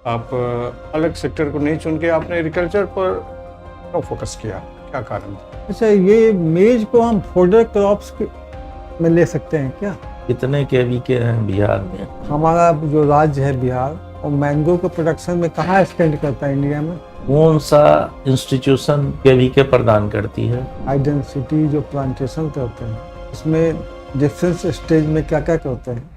आप अलग सेक्टर को नहीं चुन के आपने एग्रीकल्चर पर क्यों फोकस किया, क्या कारण था? अच्छा, ये मेज को हम फोल्डर क्रॉप्स में ले सकते हैं क्या? कितने केवी के हैं बिहार में? हमारा जो राज्य है बिहार, और मैंगो के प्रोडक्शन में कहाँ स्टैंड करता है इंडिया में? कौन सा इंस्टीट्यूशन केवी के प्रदान करती है? हाई डेंसिटी जो प्लांटेशन करते हैं उसमें डिफरेंस स्टेज में क्या क्या करते हैं?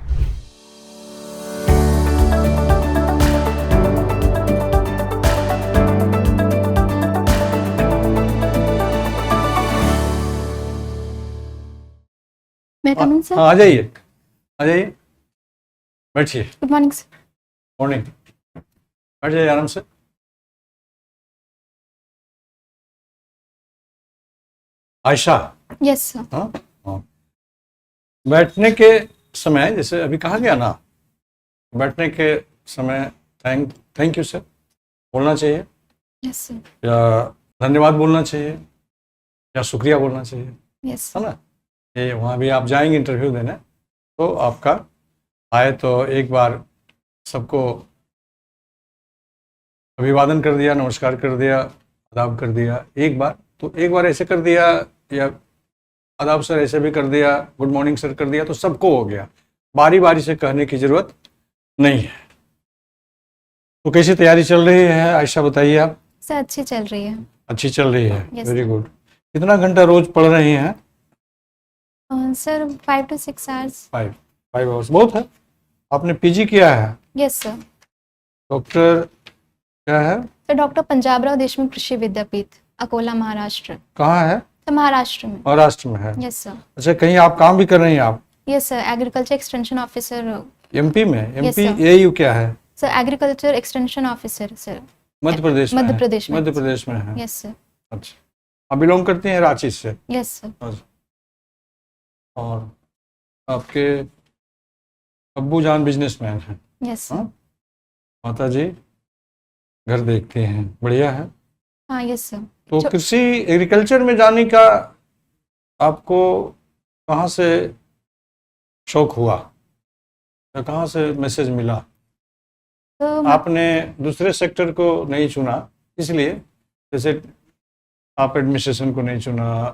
मैं कम इन सर? हाँ, आ जाइए, आ जाइए, बैठिए। Good morning sir. मॉर्निंग, बैठ जाइए आराम से। Ayesha, yes sir. हाँ हाँ, बैठने के समय जैसे अभी कहा गया ना, बैठने के समय थैंक यू सर बोलना चाहिए, यस सर। या धन्यवाद बोलना चाहिए, या शुक्रिया बोलना चाहिए, यस है ना? ये वहाँ भी आप जाएंगे इंटरव्यू देने, तो आपका आए तो एक बार सबको अभिवादन कर दिया, नमस्कार कर दिया, आदाब कर दिया, एक बार ऐसे कर दिया, या आदाब सर ऐसे भी कर दिया, गुड मॉर्निंग सर कर दिया, तो सबको हो गया। बारी बारी से कहने की जरूरत नहीं है। तो कैसी तैयारी चल रही है आयशा, बताइए आप? सर अच्छी चल रही है। अच्छी चल रही है, Yes, वेरी गुड। कितना घंटा रोज पढ़ रही हैं? Sir 5 to 6 hours. 5 आवर्स बहुत है। आपने पीजी किया है? Yes sir. डॉक्टर क्या है? सर डॉक्टर पंजाबराव देशमुख कृषि विद्यापीठ, अकोला, महाराष्ट्र। कहाँ है? सर महाराष्ट्र में। महाराष्ट्र में है। Yes sir. अच्छा, कहीं आप काम भी कर रही हैं आप? Yes sir, agriculture extension officer. MP में? Yes, MP sir. एयू क्या है? Sir agriculture extension officer sir. Madhya Pradesh में है? मध्य प्रदेश में। मध्य प्रदेश में है। Yes sir. अच्छा, आप बिलोंग करती हैं रांची से? Yes sir. अच्छा। और आपके अब्बू जान बिजनेसमैन हैं? Yes sir. हाँ? माता जी घर देखते हैं, बढ़िया है। हाँ यस सर। तो जो- कृषि एग्रीकल्चर में जाने का आपको कहाँ से शौक हुआ, या कहाँ से मैसेज मिला? तो आपने दूसरे सेक्टर को नहीं चुना इसलिए, जैसे आप एडमिनिस्ट्रेशन को नहीं चुना,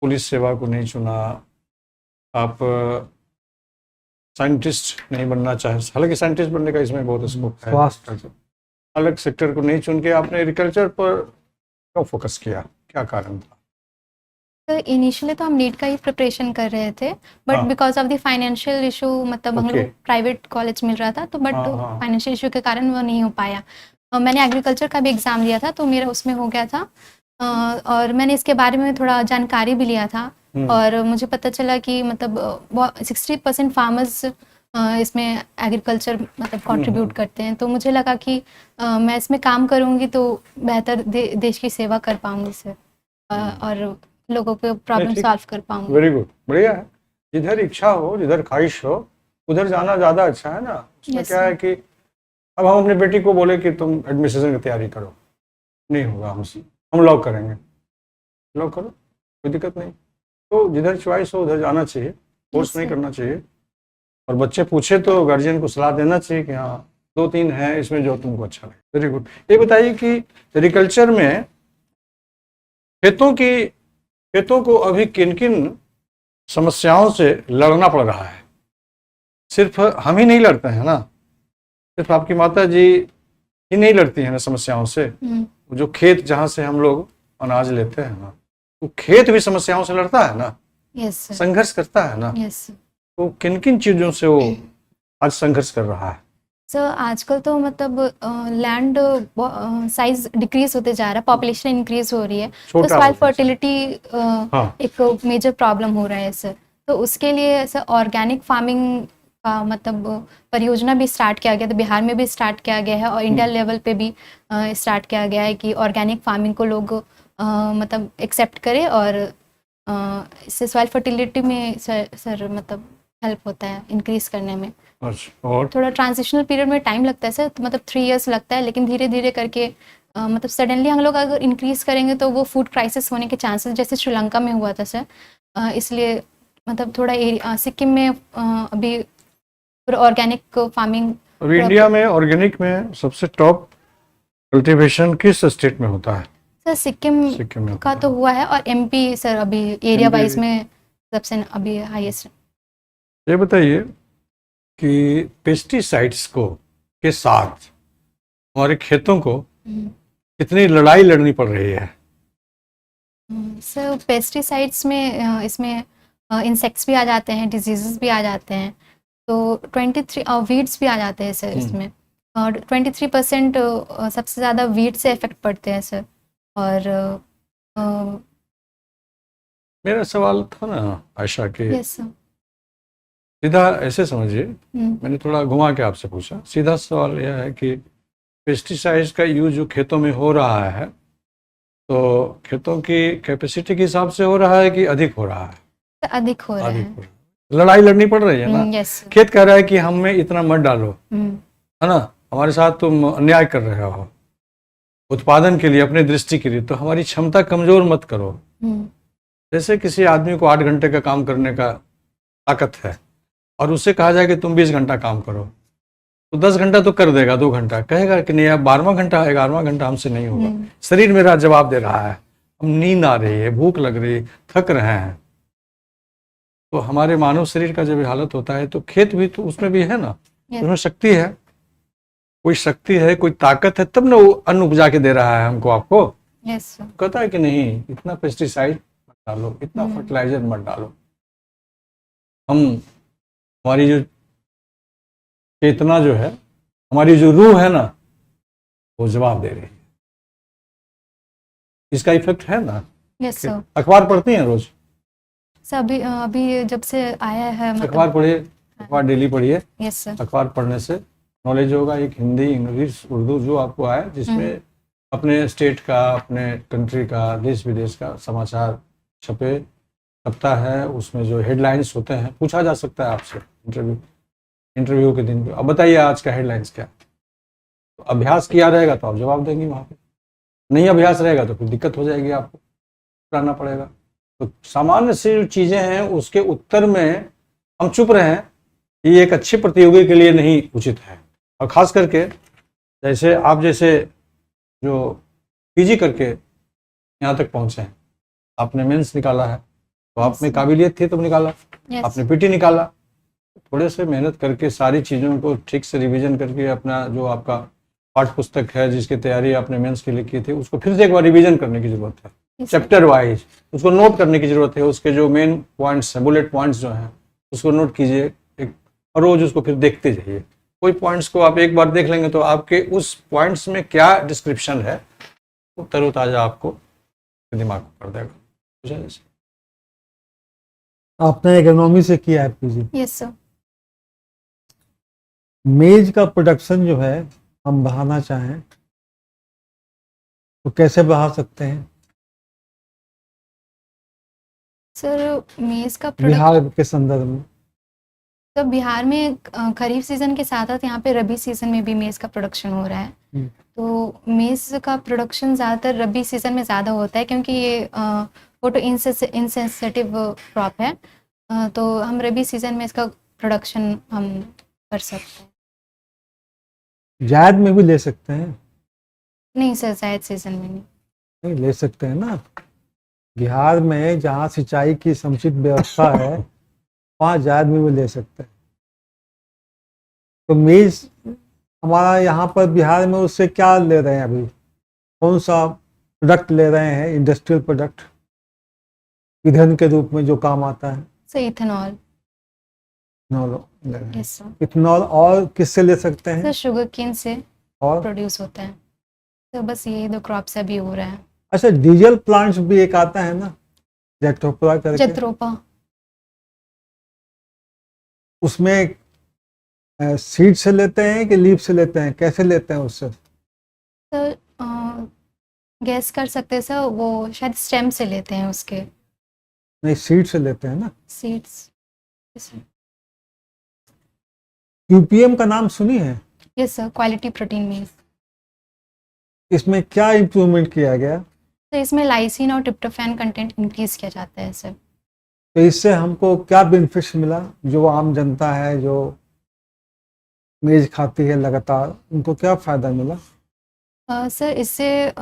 पुलिस सेवा को नहीं चुना, आप साइंटिस्ट नहीं बनना चाहे, हालांकि साइंटिस्ट बनने का इसमें बहुत स्कोप है। स्वास्थ्य। अलग सेक्टर को नहीं चुन के आपने एग्रीकल्चर पर क्यों फोकस किया, क्या कारण था? तो इनिशियली तो हम नीट का ही प्रिपरेशन कर रहे थे, बट हाँ। Because of the financial issue, मतलब हम Okay. लोग प्राइवेट कॉलेज मिल रहा था, तो बट हाँ, हाँ। फाइनेंशियल इशू के कारण वो नहीं हो पाया। मैंने एग्रीकल्चर का भी एग्ज़ाम दिया था, तो मेरा उसमें हो गया था। और मैंने इसके बारे में थोड़ा जानकारी भी लिया था, और मुझे पता चला कि मतलब 60% फार्मर्स इसमें एग्रीकल्चर मतलब कंट्रीब्यूट करते हैं। तो मुझे लगा कि मैं इसमें काम करूँगी तो बेहतर देश की सेवा कर पाऊँगी सर, और लोगों के प्रॉब्लम ठीक। सॉल्व कर पाऊंगी। वेरी गुड, बढ़िया है। जिधर इच्छा हो, जिधर ख्वाहिश हो, उधर जाना ज़्यादा अच्छा है ना। उसमें Yes, क्या है कि अब हम अपने बेटी को बोले कि तुम एडमिनिस्ट्रेशन की तैयारी करो, नहीं होगा हमसे, हम लॉ करेंगे। लॉ करो, कोई दिक्कत नहीं। तो जिधर चॉइस हो उधर जाना चाहिए, फोर्स Yes, नहीं sir. करना चाहिए। और बच्चे पूछे तो गार्जियन को सलाह देना चाहिए कि हाँ 2-3 है इसमें जो तुमको अच्छा लगे। Very good. ये बताइए कि एग्रीकल्चर में खेतों को अभी किन किन समस्याओं से लड़ना पड़ रहा है? सिर्फ हम ही नहीं लड़ते हैं ना, सिर्फ आपकी माता जी ही नहीं लड़ती है ना समस्याओं से। जो खेत जहाँ से हम लोग अनाज लेते हैं ना, वो खेत भी समस्याओं से लड़ता है ना, यस सर। संघर्ष करता है ना। Yes sir. तो किन किन चीजों से वो आज संघर्ष कर रहा है? सर आजकल तो मतलब लैंड साइज डिक्रीज होते जा रहा है, पॉपुलेशन इंक्रीज हो रही है, तो छोटा सॉइल होता है। फर्टिलिटी हाँ। एक मेजर प्रॉब्लम हो रहा है सर। तो उसके लिए सर ऑर्गेनिक फार्मिंग का मतलब परियोजना भी स्टार्ट किया गया, तो बिहार में भी स्टार्ट किया गया है, और इंडिया लेवल पे भी स्टार्ट किया गया है कि ऑर्गेनिक फार्मिंग को लोग मतलब एक्सेप्ट करें, और इससे सॉइल फर्टिलिटी में सर मतलब हेल्प होता है इंक्रीज करने में। अच्छा, और थोड़ा ट्रांजिशनल पीरियड में टाइम लगता है सर, तो मतलब 3 years लगता है, लेकिन धीरे धीरे करके मतलब सडनली हम लोग अगर इंक्रीज करेंगे तो वो फूड क्राइसिस होने के चांसेस, जैसे श्रीलंका में हुआ था सर। इसलिए मतलब थोड़ा सिक्किम में अभी पूरा ऑर्गेनिक फार्मिंग। और इंडिया में ऑर्गेनिक में सबसे टॉप कल्टीवेशन किस स्टेट में होता है? सर सिक्किम सिक्किम में का होता तो हुआ है, और एमपी सर अभी एरिया MP वाइज में सबसे अभी हाईएस्ट। ये बताइए कि पेस्टिसाइड्स को के साथ हमारे खेतों को कितनी लड़ाई लड़नी पड़ रही है? सर पेस्टिसाइड्स में इसमें इंसेक्ट्स भी आ जाते हैं, डिजीजेस भी आ जाते हैं, तो 23 वीड्स भी आ जाते हैं सर इसमें, और 23% सबसे ज़्यादा वीड से इफेक्ट पड़ते हैं सर। और मेरा सवाल था ना आयशा के, यस सर। सीधा ऐसे समझिए, मैंने थोड़ा घुमा के आपसे पूछा। सीधा सवाल यह है कि पेस्टिसाइड्स का यूज जो खेतों में हो रहा है, तो खेतों की कैपेसिटी के हिसाब से हो रहा है कि अधिक हो रहा है? अधिक हो रहा अधिक है। हो रहा है। लड़ाई लड़नी पड़ रही है ना। यस। खेत कह रहा है कि हमें इतना मत डालो, है ना, हमारे साथ तुम अन्याय कर रहे हो उत्पादन के लिए, अपनी दृष्टि के लिए, तो हमारी क्षमता कमजोर मत करो। जैसे किसी आदमी को 8 घंटे का काम करने का ताकत है और उससे कहा जाए कि तुम 20 घंटा काम करो, तो 10 घंटा तो कर देगा, 2 घंटा कहेगा कि नहीं अब 12वां घंटा 11वां घंटा हमसे नहीं होगा। शरीर मेरा जवाब दे रहा है, हम नींद आ रही है, भूख लग रही है, थक रहे हैं। तो हमारे मानव शरीर का जब ये हालत होता है तो खेत भी तो उसमें भी है ना, उसमें शक्ति है, कोई शक्ति है, कोई ताकत है, तब ना वो अन्न उपजा के दे रहा है हमको आपको। यस। कहता है कि नहीं इतना पेस्टिसाइड मत डालो, इतना फर्टिलाइजर मत डालो। हम हमारी जो चेतना जो है, हमारी जो रूह है ना, वो जवाब दे रही है। इसका इफेक्ट है ना। Yes sir. अखबार पढ़ती हैं रोज? सर अभी जब से आया है अखबार पढ़िए, अखबार डेली पढ़िए। Yes sir. अखबार पढ़ने से नॉलेज होगा, एक हिंदी, इंग्लिश, उर्दू जो आपको आए, जिसमें अपने स्टेट का, अपने कंट्री का, देश विदेश का समाचार छपे छपता है। उसमें जो हेडलाइंस होते हैं, पूछा जा सकता है आपसे इंटरव्यू के दिन पे, अब बताइए आज का हेडलाइंस क्या। तो अभ्यास किया रहेगा तो आप जवाब देंगे वहाँ पे, नहीं अभ्यास रहेगा तो फिर दिक्कत हो जाएगी, आपको कराना पड़ेगा। तो सामान्य से जो चीज़ें हैं उसके उत्तर में हम चुप रहे हैं, ये एक अच्छे प्रतियोगी के लिए नहीं उचित है। और ख़ास करके जैसे आप जैसे जो पीजी करके यहाँ तक पहुँचे हैं, आपने मेंस निकाला है, तो आप में काबिलियत थी तो निकाला, आपने पीटी निकाला, थोड़े से मेहनत करके सारी चीज़ों को ठीक से रिवीजन करके अपना जो आपका पाठ्य पुस्तक है जिसकी तैयारी आपने मेंस के लिए की थी, उसको फिर से एक बार रिवीजन करने की ज़रूरत है, चैप्टर वाइज उसको नोट करने की ज़रूरत है। उसके जो मेन पॉइंट्स हैं, बुलेट पॉइंट्स जो हैं, उसको नोट कीजिए एक, और रोज़ उसको फिर देखते जाइए। कोई पॉइंट्स को आप एक बार देख लेंगे तो आपके उस पॉइंट्स में क्या डिस्क्रिप्शन है वो तरोताज़ा आपको दिमाग को कर देगा। जैसे आपने एग्रोनॉमी से किया है पीजी। Yes sir. मेज का प्रोडक्शन जो है हम बढ़ाना चाहें तो कैसे बढ़ा सकते हैं? सर मेज का बिहार के संदर्भ में तो बिहार में खरीफ सीजन के साथ साथ यहाँ पे रबी सीजन में भी मेज का प्रोडक्शन हो रहा है। तो मेज का प्रोडक्शन ज़्यादातर रबी सीजन में ज़्यादा होता है, क्योंकि ये फोटो इंसेंसिटिव क्रॉप है। तो हम रबी सीजन में इसका प्रोडक्शन हम कर सकते हैं। जायद में भी ले सकते हैं? नहीं सर, जायद सीजन में नहीं ले सकते हैं ना। बिहार में जहाँ सिंचाई की समुचित व्यवस्था है वहाँ जायद में भी ले सकते हैं। तो मेज हमारा यहाँ पर बिहार में उससे क्या ले रहे हैं अभी, कौन सा प्रोडक्ट ले रहे हैं? इंडस्ट्रियल प्रोडक्ट ईंधन के रूप में जो काम आता है। Sir ethanol. Ethanol yes sir. Ethanol और किससे ले सकते हैं? सर शुगर केन से और प्रोड्यूस होता है। तो बस यही 2 क्रॉप से अभी हो रहा है। अच्छा, डीजल प्लांट्स भी एक आता है ना, जेट्रोपा करके। जत्रोपा। उसमें सीड से लेते हैं कि लीफ से लेते हैं, कैसे लेते हैं उससे? सर गैस कर सकते हैं सर, वो शायद स्टेम से लेते हैं उसके। नहीं, सीड से लेते हैं ना। सीड्स। यूपीएम का नाम सुनी है? यस सर, क्वालिटी प्रोटीन मेज। इसमें क्या इम्प्रूवमेंट किया गया? तो इसमें लाइसिन और ट्रिप्टोफैन कंटेंट इंक्रीज किया जाता है सर। तो इससे हमको क्या बेनिफिट्स मिला जो आम जनता है, जो मेज खाती है लगातार, उनको क्या फायदा मिला? सर इससे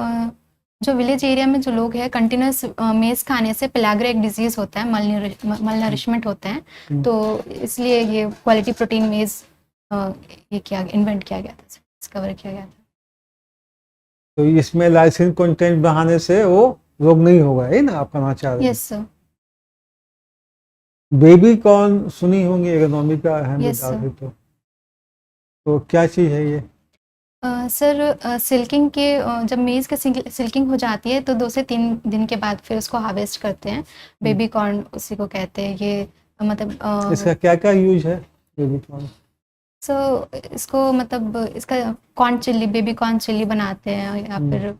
जो विलेज एरिया में जो लोग हैं कंटिन्यूस मेज़ खाने से पेलाग्रा एक डिजीज होता है, मलनरिशमेंट होता है, तो इसलिए ये क्वालिटी प्रोटीन मेज़ ये इन्वेंट किया गया था, डिस्कवर किया गया था। तो इसमें लाइसिन कंटेंट बढ़ाने से वो रोग नहीं होगा, है ना, आप कहना चाह रहे हैं? Yes sir. बेबी कॉर्न सुनी होंगी, इकोनॉमी का अहम Yes, हिस्सा sir. है। तो क्या चीज़ है ये? सर सिल्किंग के जब मेज़ का सिल्किंग हो जाती है तो 2 से 3 दिन के बाद फिर उसको हार्वेस्ट करते हैं। बेबी कॉर्न उसी को कहते हैं। ये मतलब इसका क्या क्या यूज है बेबी कॉर्न? सो इसको मतलब इसका corn chilli, baby corn chilli बनाते हैं या फिर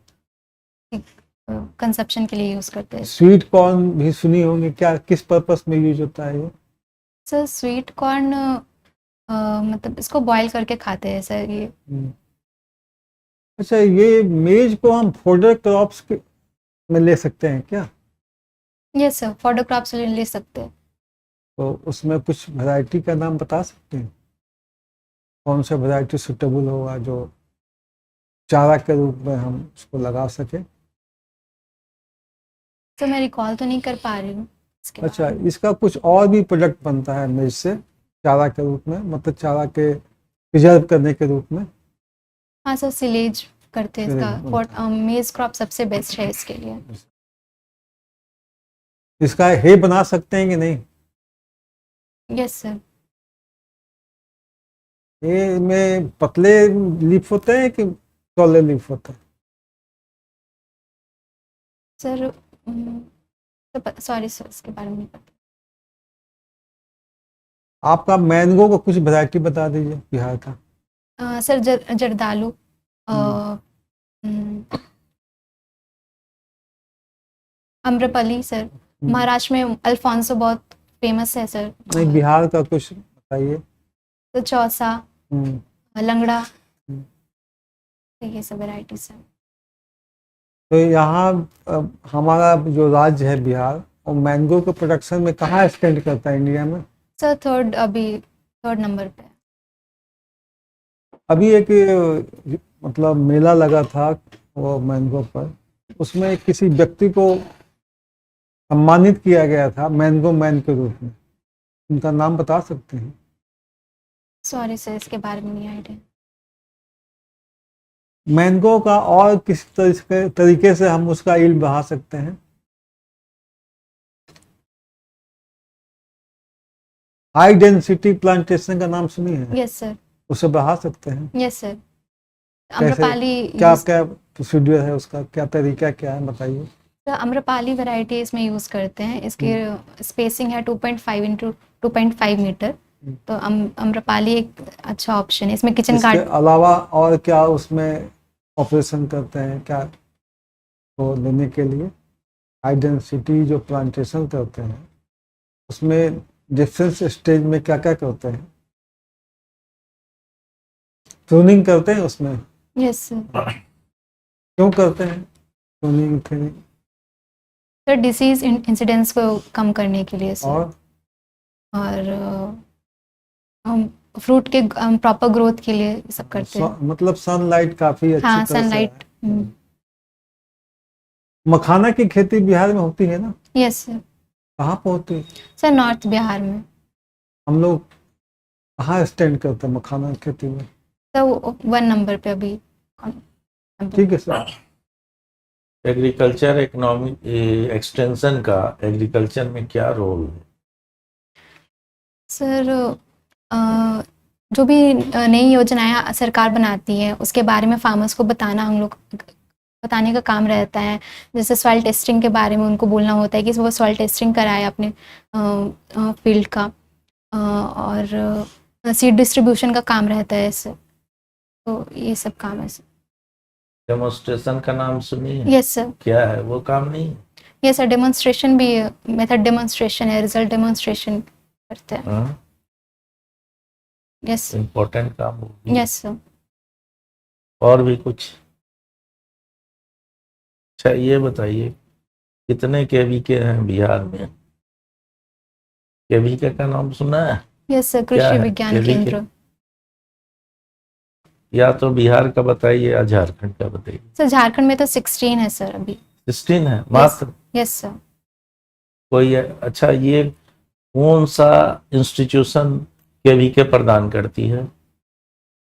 कंजप्शन के लिए यूज़ करते हैं। स्वीट कॉर्न भी सुनी होंगी, क्या किस पर्पस में यूज होता है ये? सर स्वीट कॉर्न मतलब इसको बॉईल करके खाते हैं सर ये। अच्छा, ये मेज को हम फोडर क्रॉप्स में ले सकते हैं क्या? यस सर, फॉडर क्रॉप्स ले सकते हैं। तो उसमें कुछ वैरायटी का नाम बता सकते हैं? कौन सा वैरायटी सुटेबल होगा जो चारा के रूप में हम उसको लगा सके? सर मैं रिकॉल तो नहीं कर पा रही हूँ इसके अच्छा, बारे में। इसका कुछ और भी प्रोडक्ट बनता है मेज से चारा के रूप में, मतलब चारा के प्रिजर्व करने के रूप में? हाँ सर, सिलेज करते हैं सिलेज इसका। मेज क्रॉप सबसे बेस्ट है इसके लिए। इसका हे बना सकते हैं कि नहीं? Yes sir. हे में पतले लीफ होते हैं कि चौड़े लीफ होते हैं? सर सॉरी सर, इसके बारे में नहीं पता। आपका मैंगो को कुछ वैरायटी बता दीजिए बिहार का। Sir Jardalu, Amrapali sir. महाराष्ट्र में अल्फांसो बहुत फेमस है सर। नहीं, बिहार का कुछ बताइए। तो चौसा, लंगड़ा, हम्म। तो ये सब वेराइटीज है। तो यहाँ हमारा जो राज्य है बिहार, वो मैंगो के प्रोडक्शन में कहाँ स्टैंड करता है इंडिया में? सर थर्ड नंबर पे है। अभी एक मतलब मेला लगा था वो मैंगो पर, उसमें किसी व्यक्ति को सम्मानित किया गया था मैंगो मैन के रूप में। उनका नाम बता सकते हैं? सॉरी सर, इसके बारे में नहीं आइडिया। मैंगो का और किस तरीके से हम उसका यील्ड बढ़ा सकते हैं? हाई डेंसिटी प्लांटेशन का नाम सुनी है? Yes sir. उसे बढ़ा सकते हैं? Yes sir. कैसे? अम्रपाली क्या क्या प्रोसीड्यूर है उसका, क्या तरीका क्या है, बताइए। तो अम्रपाली वैरायटी इसमें यूज़ करते हैं। इसकी स्पेसिंग है 2.5 इंटू 2.5 मीटर। तो अम्रपाली एक अच्छा ऑप्शन है इसमें। किचन इसके गार्डन अलावा और क्या उसमें ऑपरेशन करते हैं क्या तो लेने के लिए? हाई डेंसिटी जो प्लांटेशन करते हैं उसमें डिफरेंस स्टेज में क्या क्या करते हैं? प्रूनिंग करते हैं उसमें? Yes sir. क्यों करते हैं प्रूनिंग? सर डिसीज इंसिडेंस को कम करने के लिए सर। और फ्रूट के प्रॉपर ग्रोथ के लिए ये सब करते हैं। मतलब सनलाइट काफी अच्छी हाँ, तरह से सनलाइट। आए। मखाना की खेती बिहार में होती है ना? Yes sir. कहाँ पे होती है? सर नॉर्थ बिहार में। हम लोग कहाँ स्टैंड करते हैं मखाना की खेती में? सर 1 नंबर पे अभी। ठीक है सर। एग्रीकल्चर इकोनॉमिक एक्सटेंशन का एग्रीकल्चर में क्या रोल है? सर जो भी नई योजनाएं सरकार बनाती है उसके बारे में फार्मर्स को बताना हम लोग बताने का काम रहता है। जैसे सॉइल टेस्टिंग के बारे में उनको बोलना होता है कि वो सॉइल टेस्टिंग कराए अपने फील्ड का। और सीड डिस्ट्रीब्यूशन का काम रहता है इससे। तो ये सब काम है सर। डेमोन्स्ट्रेशन का नाम सुनिए? Yes sir. क्या है वो काम? नहीं यस सर, डेमोन्स्ट्रेशन भी मेथड डेमोन्स्ट्रेशन है, रिजल्ट डेमोन्स्ट्रेशन करते हैं। यस इम्पोर्टेंट काम होगी। Yes sir. और भी कुछ? अच्छा ये बताइए, कितने केवी के हैं बिहार में? केवी का नाम सुना है? यस सर, क्या कृषि है विज्ञान KVK? केंद्र। या तो बिहार का बताइए या झारखंड का बताइए। सर झारखंड में तो 16 है सर अभी। 16 है मात्र? Yes sir. कोई अच्छा, ये कौन सा इंस्टीट्यूशन केवीके प्रदान करती है,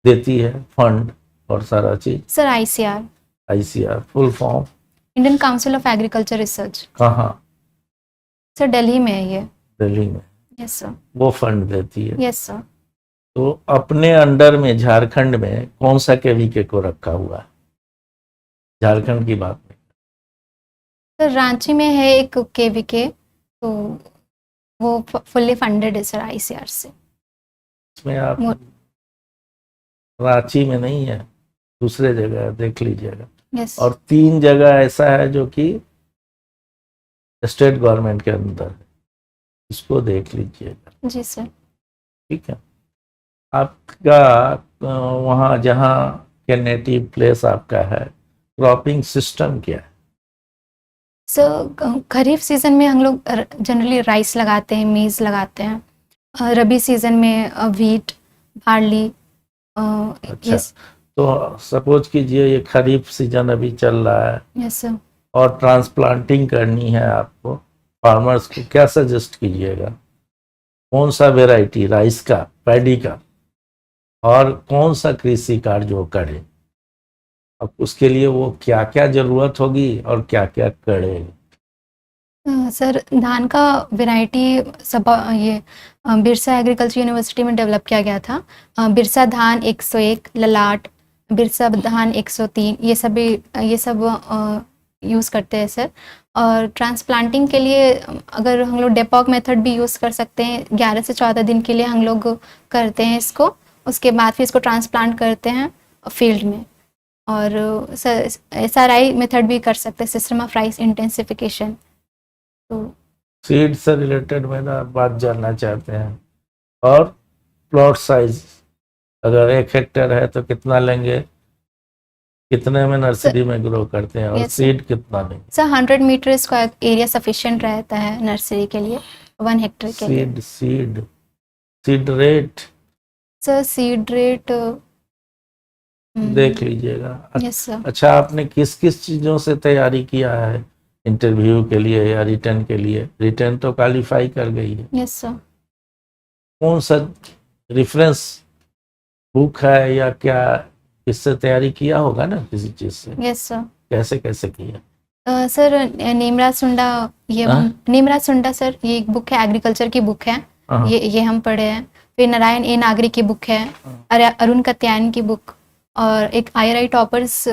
देती है फंड और सारा चीज? Sir ICR, ICR full form? Indian council of agriculture research. कहाँ? सर दिल्ली में है ये। दिल्ली में? Yes sir. वो फंड देती है? Yes sir. तो अपने अंडर में झारखंड में कौन सा केवीके को रखा हुआ है? झारखंड की बात में सर रांची में है एक KVK, तो वो फुल्ली फंडेड है सर ICR से। इसमें आप मो- रांची में नहीं है, दूसरे जगह है, देख लीजिएगा। यस। और 3 जगह ऐसा है जो कि स्टेट गवर्नमेंट के अंदर है, इसको देख लीजिएगा। जी सर। ठीक है। आपका वहाँ जहाँ के नेटिव प्लेस आपका है, क्रॉपिंग सिस्टम क्या है? सर खरीफ सीजन में हम लोग जनरली राइस लगाते हैं, मेज़ लगाते हैं। रबी सीजन में व्हीट, बार्ली। अच्छा, तो सपोज कीजिए ये खरीफ सीजन अभी चल रहा है यस सर। और ट्रांसप्लांटिंग करनी है आपको, फार्मर्स को क्या सजेस्ट कीजिएगा? कौन सा वेराइटी राइस का, पैडी का, और कौन सा कृषि कार्य जो करे? अब उसके लिए वो क्या क्या जरूरत होगी और क्या क्या करेगा? सर धान का वैरायटी सब ये बिरसा एग्रीकल्चर यूनिवर्सिटी में डेवलप किया गया था। बिरसा धान 101, ललाट, बिरसा धान 103, ये सब यूज़ करते हैं सर। और ट्रांसप्लांटिंग के लिए अगर हम लोग डेपोक मेथड भी यूज़ कर सकते हैं। 11 से 14 दिन के लिए हम लोग करते हैं इसको, उसके बाद फिर इसको ट्रांसप्लांट करते हैं फील्ड में। और SRI मेथड भी कर सकते हैं, सिस्टम ऑफ राइस इंटेंसिफिकेशन। तो सीड से रिलेटेड मेरा बात जानना चाहते हैं। और प्लॉट साइज अगर 1 हेक्टेयर है तो कितना लेंगे, कितने में नर्सरी में ग्रो करते हैं, और Yes, सीड कितना लेंगे? Sir 100 metre square area sufficient रहता है नर्सरी के लिए, 1 हेक्टेयर के लिए। Seed rate sir seed rate देख लीजिएगा। Yes sir. अच्छा, आपने किस किस चीज़ों से तैयारी किया है इंटरव्यू के लिए या रिटर्न के लिए? रिटर्न तो क्वालिफाई कर गई है। Yes sir. कौन सा रेफरेंस बुक है या क्या, इससे तैयारी किया होगा ना किसी चीज़ से? Yes sir. कैसे कैसे किया? सर नीमराज सुंडा, ये हाँ? नीमराज सुंडा सर, ये एक बुक है, एग्रीकल्चर की बुक है। हाँ। ये हम पढ़े हैं। फिर नारायण ए नागरी की बुक है, अरुण कत्यायन की बुक, और एक IRI टॉपर्स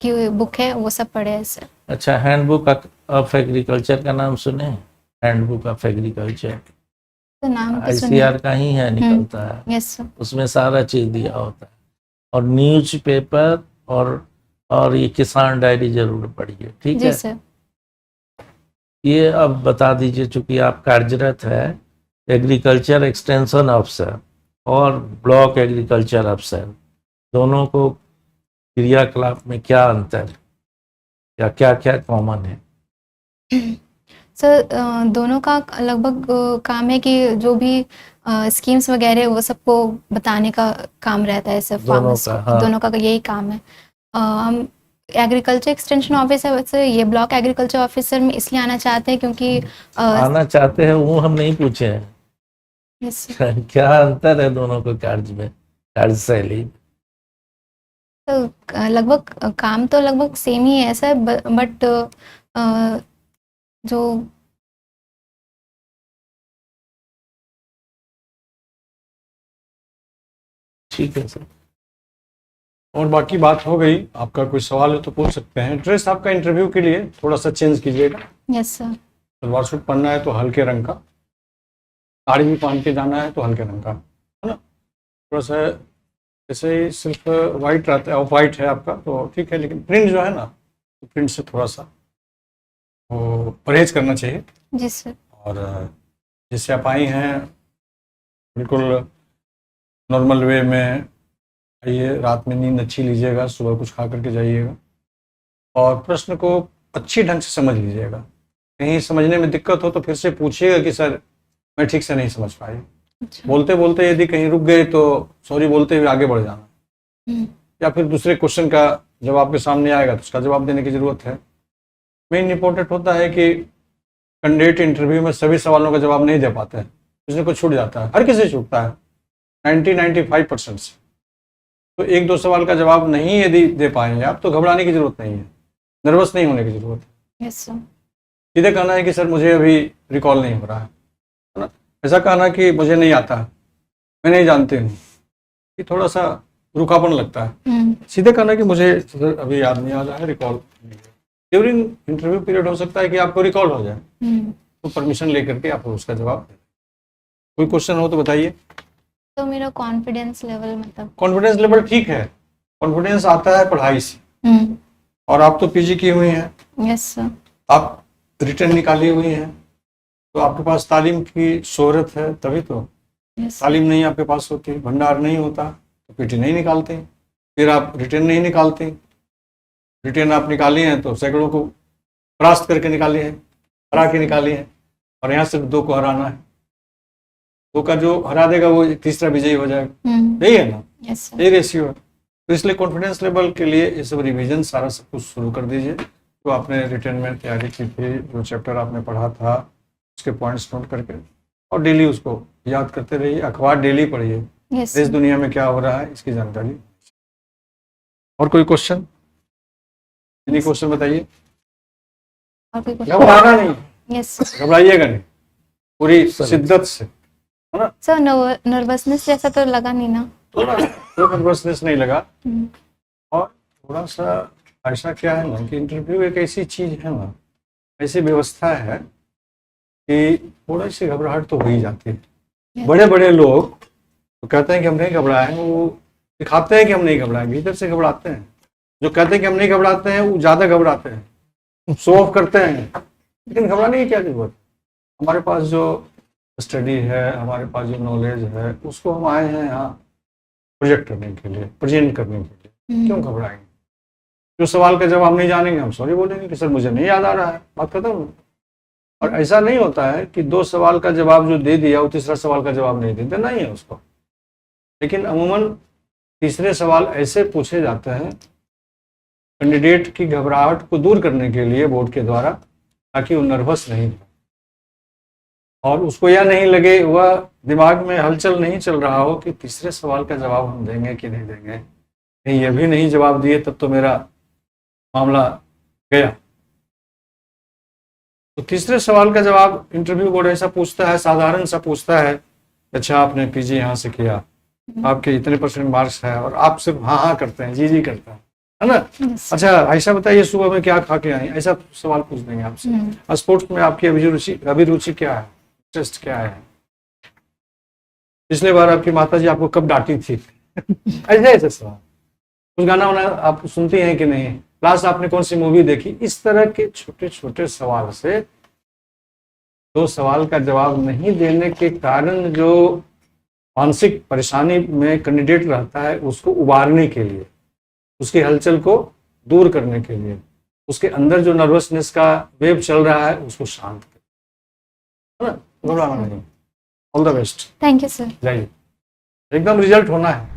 की बुक है, वो सब पढ़े हैं सर। अच्छा, हैंडबुक ऑफ एग्रीकल्चर का नाम सुने? हैंडबुक ऑफ एग्रीकल्चर तो नाम तो सुनिए। ICR का ही है, निकलता है, यस सर। उसमें सारा चीज दिया होता है। और न्यूज पेपर और ये किसान डायरी जरूर पढ़िए, ठीक जी है? सर। ये अब बता दीजिए, चूंकि आप कार्यरत है एग्रीकल्चर एक्सटेंशन अफसर और ब्लॉक एग्रीकल्चर अफसर, दोनों को क्रियाकलाप में क्या अंतर है या क्या क्या कॉमन है? सर दोनों का लगभग काम है कि जो भी स्कीम्स वगैरह वो सबको बताने का काम रहता है सर, दोनों फार्मर्स का, को। हाँ। दोनों का यही काम है। हम एग्रीकल्चर एक्सटेंशन ऑफिसर से ये ब्लॉक एग्रीकल्चर ऑफिसर में इसलिए आना चाहते हैं क्योंकि आना चाहते हैं वो हम नहीं पूछे हैं। yes, क्या अंतर है दोनों को कार्य में, कार्यशैली? तो लगभग काम तो लगभग सेम ही है सर, बट जो ठीक है सर। और बाकी बात हो गई। आपका कोई सवाल है तो पूछ सकते हैं। ड्रेस आपका इंटरव्यू के लिए थोड़ा सा चेंज कीजिएगा। Yes sir. सलवार सूट पहनना है तो हल्के रंग का, साड़ी भी पहन के जाना है तो हल्के रंग का, है ना। थोड़ा सा जैसे ही सिर्फ वाइट रहता है, ऑफ वाइट है आपका तो ठीक है, लेकिन प्रिंट जो है ना, तो प्रिंट से थोड़ा सा वो परहेज करना चाहिए। जी सर। और जैसे आप आई हैं बिल्कुल नॉर्मल वे में आइए, रात में नींद अच्छी लीजिएगा, सुबह कुछ खा करके जाइएगा, और प्रश्न को अच्छी ढंग से समझ लीजिएगा। कहीं समझने में दिक्कत हो तो फिर से पूछिएगा कि सर मैं ठीक से नहीं समझ पाई। अच्छा। बोलते बोलते यदि कहीं रुक गए तो सॉरी बोलते हुए आगे बढ़ जाना। या फिर दूसरे क्वेश्चन का जब आपके सामने आएगा तो उसका जवाब देने की जरूरत है। मेन इंपॉर्टेंट होता है कि कैंडिडेट इंटरव्यू में सभी सवालों का जवाब नहीं दे पाते हैं, किसी को छूट जाता है, हर किसी छूटता है 95% से। तो एक दो सवाल का जवाब नहीं यदि दे पाएंगे आप तो घबराने की जरूरत नहीं है, नर्वस नहीं होने की जरूरत है। Yes sir. सीधे कहना है कि सर मुझे अभी रिकॉल नहीं हो रहा है ना, ऐसा कहना कि मुझे नहीं आता है, मैं नहीं जानती हूँ, कि थोड़ा सा रुखापन लगता है। सीधे कहना कि मुझे सर अभी याद नहीं आ रहा है, रिकॉल ड्यूरिंग इंटरव्यू पीरियड हो सकता है कि आपको रिकॉल हो जाए, तो परमिशन लेकर के आप उसका जवाब दें। कोई क्वेश्चन हो तो बताइए। तो मेरा कॉन्फिडेंस लेवल मतलब कॉन्फिडेंस लेवल ठीक है, कॉन्फिडेंस आता है पढ़ाई से, और आप तो पीजी की हुई हैं, यस सर। आप रिटर्न निकाली हुई हैं, तो आपके पास तालीम की शोहरत है, तभी तो। यस तालीम नहीं आपके पास होती, भंडार नहीं होता तो पीटी नहीं निकालते, फिर आप रिटर्न नहीं निकालते, रिटर्न आप निकाली हैं तो सैकड़ों को परास्त करके निकाली है, हरा के निकाली है, और यहाँ सिर्फ 2 को हराना है, 2 का जो हरा देगा वो तीसरा विजयी हो जाएगा, यही है ना, यस सर। यही रेशियो है। तो इसलिए कॉन्फिडेंस लेवल के लिए ये सब रिवीजन सारा सब कुछ शुरू कर दीजिए। तो आपने रिटर्न में तैयारी की थी, जो चैप्टर आपने पढ़ा था उसके पॉइंट्स नोट करके, और डेली उसको याद करते रहिए, अखबार डेली पढ़िए, यस देश दुनिया में क्या हो रहा है इसकी जानकारी। और कोई क्वेश्चन? यदि क्वेश्चन बताइए। और कोई घबराना नहीं, यस घबराइएगा नहीं, पूरी शिद्दत से, है ना। सर। नर्वसनेस जैसा तो लगा नहीं ना? थोड़ा नर्वसनेस नहीं लगा, हम्म, और थोड़ा सा ऐसा क्या है ना कि इंटरव्यू एक ऐसी चीज है ना, ऐसी व्यवस्था है कि थोड़ी सी घबराहट तो हो ही जाती है। बड़े बड़े लोग तो कहते हैं कि हम नहीं घबराए हैं, वो दिखाते हैं कि हम नहीं घबराए, भीतर से घबराते हैं। जो कहते हैं कि हम नहीं घबराते हैं वो ज्यादा घबराते हैं, शो ऑफ करते हैं, लेकिन घबराने की क्या जरूरत है। हमारे पास जो स्टडी है, हमारे पास जो नॉलेज है, उसको हम आए हैं यहाँ प्रोजेक्ट करने के लिए, प्रेजेंट करने के लिए, क्यों घबराएंगे। जो सवाल का जवाब नहीं जानेंगे हम सॉरी बोलेंगे कि सर मुझे नहीं याद आ रहा है, बात खत्म। और ऐसा नहीं होता है कि 2 सवाल का जवाब जो दे दिया वो तीसरा सवाल का जवाब नहीं देते, नहीं है उसको। लेकिन अमूमन तीसरे सवाल ऐसे पूछे जाते हैं कैंडिडेट की घबराहट को दूर करने के लिए बोर्ड के द्वारा, ताकि वो नर्वस नहीं हो और उसको यह नहीं लगे, वह दिमाग में हलचल नहीं चल रहा हो कि तीसरे सवाल का जवाब हम देंगे कि नहीं देंगे, नहीं ये भी नहीं जवाब दिए तब तो मेरा मामला गया। तो तीसरे सवाल का जवाब इंटरव्यू बोर्ड ऐसा पूछता है, साधारण सा पूछता है, अच्छा आपने पीजी यहाँ से किया, आपके इतने % मार्क्स है, और आप सिर्फ हाँ हाँ करते हैं, जी करते हैं, है ना। यस अच्छा ऐसा बताइए सुबह में क्या खा के आए, ऐसा सवाल पूछ देंगे आपसे। और स्पोर्ट्स में आपकी अभिरुचि क्या है, इंटरेस्ट क्या है, पिछले बार आपकी माता जी आपको कब डांटी थी ऐसे सवाल। कुछ गाना वाना आप सुनती हैं कि नहीं, लास्ट आपने कौन सी मूवी देखी, इस तरह के छोटे छोटे सवाल से 2 सवाल का जवाब नहीं देने के कारण जो मानसिक परेशानी में कैंडिडेट रहता है, उसको उबारने के लिए, उसकी हलचल को दूर करने के लिए, उसके अंदर जो नर्वसनेस का वेव चल रहा है उसको शांत कर, घबराना नहीं। All the best, thank you sir. जाइए, एकदम रिजल्ट होना है।